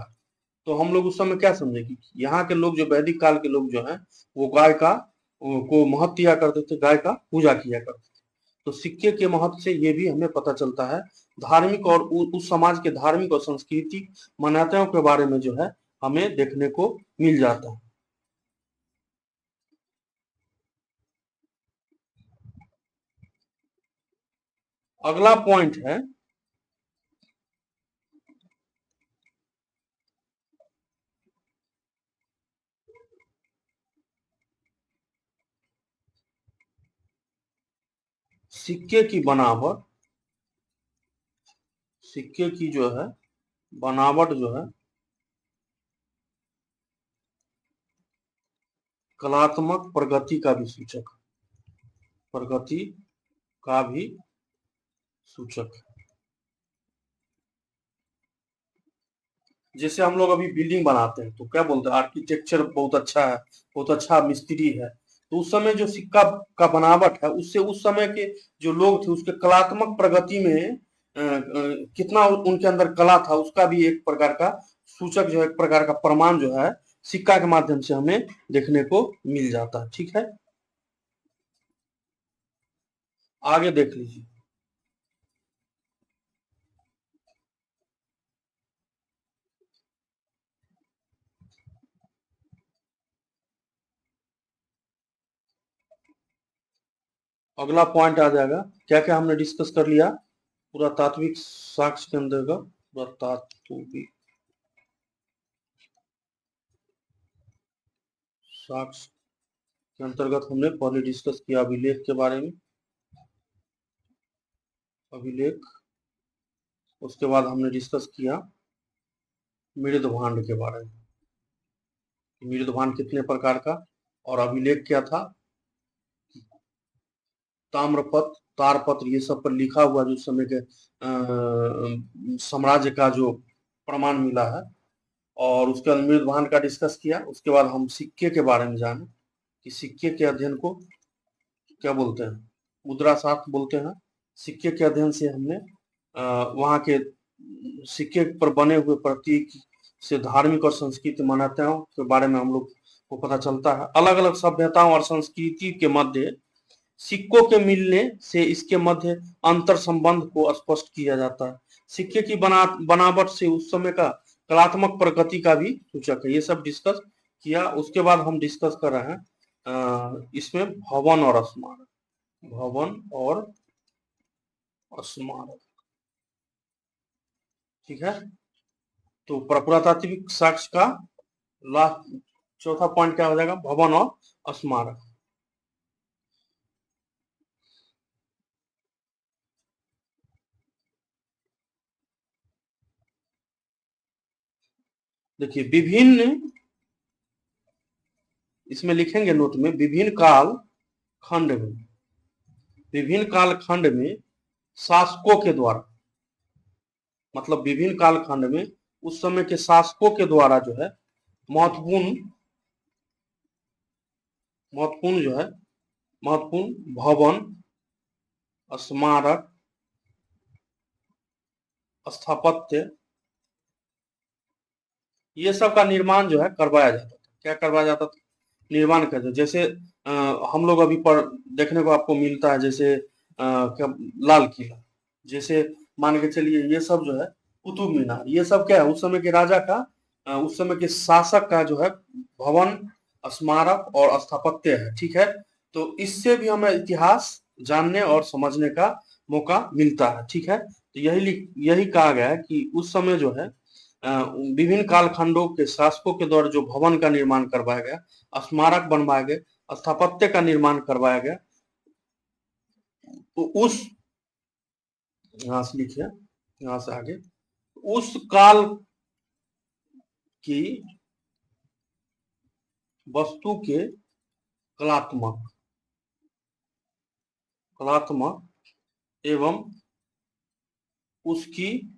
तो हम लोग उस समय क्या समझे कि यहाँ के लोग जो वैदिक काल के लोग जो हैं वो गाय का को महत्व दिया करते थे, गाय का पूजा किया करते थे। तो सिक्के के महत्व से ये भी हमें पता चलता है, धार्मिक और उस समाज के धार्मिक और सांस्कृतिक मान्यताओं के बारे में जो है हमें देखने को मिल जाता है। अगला पॉइंट है सिक्के की बनावट, सिक्के की जो है बनावट जो है कलात्मक प्रगति का भी सूचक, प्रगति का भी सूचक। जैसे हम लोग अभी बिल्डिंग बनाते हैं तो क्या बोलते हैं, आर्किटेक्चर बहुत अच्छा है, बहुत अच्छा मिस्त्री है, तो उस समय जो सिक्का का बनावट है उससे उस समय के जो लोग थे उसके कलात्मक प्रगति में कितना उनके अंदर कला था उसका भी एक प्रकार का सूचक जो है, एक प्रकार का प्रमाण जो है सिक्का के माध्यम से हमें देखने को मिल जाता है। ठीक है, आगे देख लीजिए, अगला पॉइंट आ जाएगा, क्या क्या हमने डिस्कस कर लिया, पुरातात्विक साक्ष्य के अंतर्गत पुरातात्विक साक्ष्य के अंतर्गत हमने पहले डिस्कस किया अभिलेख के बारे में, अभिलेख। उसके बाद हमने डिस्कस किया मृदभांड के बारे में, मृदभांड कितने प्रकार का, और अभिलेख क्या था, ताम्रपत्र, तारपत्र, ये सब पर लिखा हुआ जो समय के साम्राज्य का जो प्रमाण मिला है। और उसके बाद मृदभांड का डिस्कस किया। उसके बाद हम सिक्के के बारे में जाने कि सिक्के के अध्ययन को क्या बोलते हैं, मुद्रा शास्त्र बोलते हैं। सिक्के के अध्ययन से हमने वहाँ के सिक्के पर बने हुए प्रतीक से धार्मिक और सांस्कृतिक मान्यताओं के बारे में हम लोग को पता चलता है। अलग अलग सभ्यताओं और संस्कृति के मध्य सिक्कों के मिलने से इसके मध्य अंतर संबंध को स्पष्ट किया जाता है। सिक्के की बनावट से उस समय का कलात्मक प्रगति का भी सूचक है। ये सब डिस्कस किया। उसके बाद हम डिस्कस कर रहे हैं इसमें भवन और स्मारक, भवन और स्मारक, ठीक है। तो पुरातात्विक साक्ष्य का लास्ट चौथा पॉइंट क्या हो जाएगा, भवन और स्मारक। देखिए विभिन्न, इसमें लिखेंगे नोट में, विभिन्न काल खंड में, विभिन्न काल खंड में शासकों के द्वारा, मतलब विभिन्न काल खंड में उस समय के शासकों के द्वारा जो है महत्वपूर्ण जो है महत्वपूर्ण भवन, स्मारक, स्थापत्य, ये सब का निर्माण जो है करवाया जाता था। क्या करवाया जाता था, निर्माण करते। जैसे हम लोग अभी पर देखने को आपको मिलता है, जैसे क्या, लाल किला, जैसे मान के चलिए ये सब जो है कुतुब मीनार, ये सब क्या है, उस समय के राजा का, उस समय के शासक का जो है भवन, स्मारक और स्थापत्य है, ठीक है। तो इससे भी हमें इतिहास जानने और समझने का मौका मिलता है, ठीक है। तो यही कहा गया है कि उस समय जो है विभिन्न कालखंडों के शासकों के द्वारा जो भवन का निर्माण करवाया गया, स्मारक बनवाए गए, स्थापत्य का निर्माण करवाया गया, तो उस, यहां से लिखिए, यहां से आगे, उस काल की वस्तु के कलात्मक एवं उसकी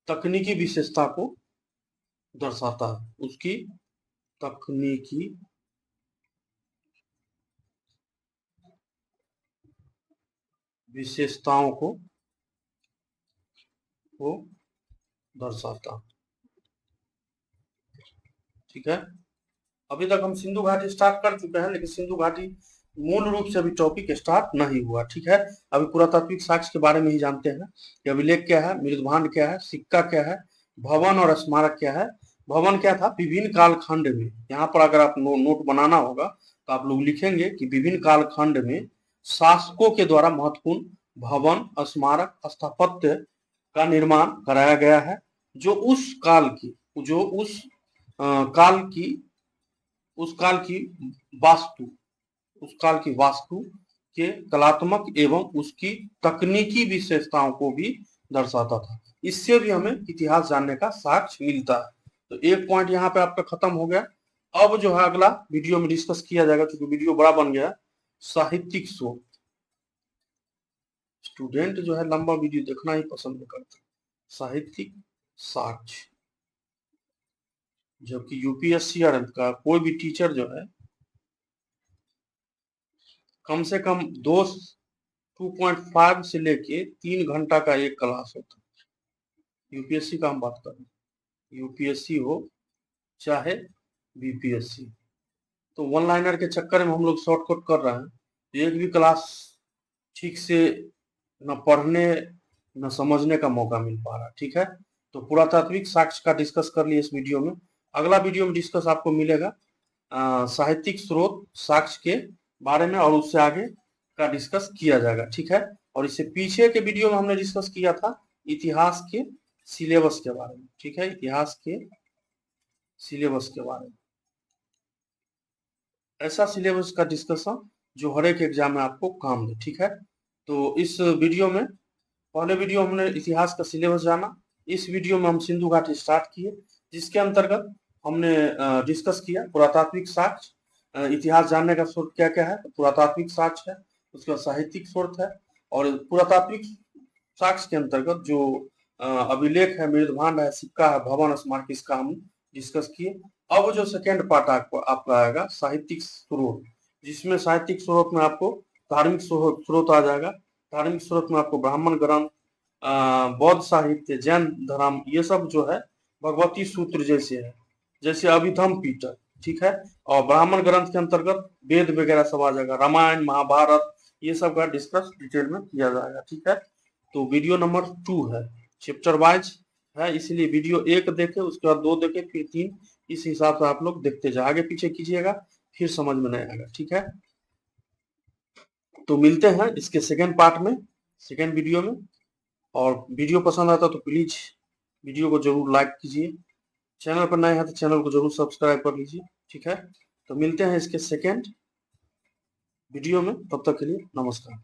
तकनीकी विशेषता को दर्शाता है, उसकी तकनीकी विशेषताओं को दर्शाता, ठीक है। अभी तक हम सिंधु घाटी स्टार्ट कर चुके हैं, लेकिन सिंधु घाटी मूल रूप से अभी टॉपिक स्टार्ट नहीं हुआ, ठीक है। अभी पुरातात्विक साक्ष्य के बारे में ही जानते हैं कि अभिलेख क्या है, मृदभांड क्या है, सिक्का क्या है, भवन और स्मारक क्या है। भवन क्या था, विभिन्न कालखंड में, यहाँ पर अगर आप नोट बनाना होगा तो आप लोग लिखेंगे कि विभिन्न कालखंड में शासकों के द्वारा महत्वपूर्ण भवन, स्मारक, स्थापत्य का निर्माण कराया गया है, जो उस काल की, उस काल की वास्तु के कलात्मक एवं उसकी तकनीकी विशेषताओं को भी दर्शाता था। इससे भी हमें इतिहास जानने का साक्ष्य मिलता है। तो एक पॉइंट यहाँ पे आपका खत्म हो गया। अब जो है अगला वीडियो में डिस्कस किया जाएगा, क्योंकि वीडियो बड़ा बन गया, साहित्यिक शोध। स्टूडेंट जो है लंबा वीडियो देखना ही पसंद करते हैं। साहित्यिक साक्ष्य, जबकि यूपीएससी का कोई भी टीचर जो है कम से कम 2.5 से लेके 3 घंटा का एक क्लास होता है। यूपीएससी का हम बात कर रहे हैं, यूपीएससी हो चाहे बीपीएससी। तो वन लाइनर के चक्कर में हम लोग शॉर्टकट कर रहे हैं, एक भी क्लास ठीक से न पढ़ने न समझने का मौका मिल पा रहा, ठीक है। तो पुरातात्विक साक्ष्य का डिस्कस कर लिए इस वीडियो में। अगला वीडियो में डिस्कस आपको मिलेगा साहित्यिक स्रोत साक्ष्य के बारे में, और उससे आगे का डिस्कस किया जाएगा, ठीक है। और इससे पीछे के वीडियो में हमने डिस्कस किया था इतिहास के सिलेबस के बारे में, ठीक है, इतिहास के सिलेबस के बारे में, ऐसा सिलेबस का डिस्कशन जो हर एक एग्जाम में आपको काम दे, ठीक है। तो इस वीडियो में, पहले वीडियो हमने इतिहास का सिलेबस जाना, इस वीडियो में हम सिंधु घाटी स्टार्ट किए, जिसके अंतर्गत हमने डिस्कस किया पुरातात्विक साक्ष्य। इतिहास जानने का स्रोत क्या क्या है, तो पुरातात्विक साक्ष्य है, उसका साहित्यिक स्रोत है, और पुरातात्विक साक्ष्य के अंतर्गत जो अभिलेख है, मृदभांड है, सिक्का है, भवन स्मारक, इसका हम डिस्कस किए। अब जो सेकेंड पार्ट आपका आएगा साहित्यिक स्रोत, जिसमें साहित्यिक स्रोत में आपको धार्मिक स्रोत आ जाएगा। धार्मिक स्रोत में आपको ब्राह्मण ग्रंथ, बौद्ध साहित्य, जैन धर्म, ये सब जो है भगवती सूत्र जैसे है, जैसे अभिधम पीटक, ठीक है। और ब्राह्मण ग्रंथ के अंतर्गत वेद वगैरह सब आ जाएगा, रामायण महाभारत, ये सब का डिस्कस डिटेल में किया जाएगा, ठीक है। तो वीडियो नंबर 2 है, चैप्टर वाइज है, इसलिए वीडियो 1 देखे, उसके बाद 2 देखे, फिर 3, इस हिसाब से आप लोग देखते जाए, आगे पीछे कीजिएगा, फिर समझ में नहीं आएगा, ठीक है। तो मिलते हैं इसके सेकेंड पार्ट में, सेकेंड वीडियो में। और वीडियो पसंद आता तो प्लीज वीडियो को जरूर लाइक कीजिए, चैनल पर नए हैं तो चैनल को जरूर सब्सक्राइब कर लीजिए, ठीक है। तो मिलते हैं इसके सेकेंड वीडियो में, तब तक के लिए नमस्कार।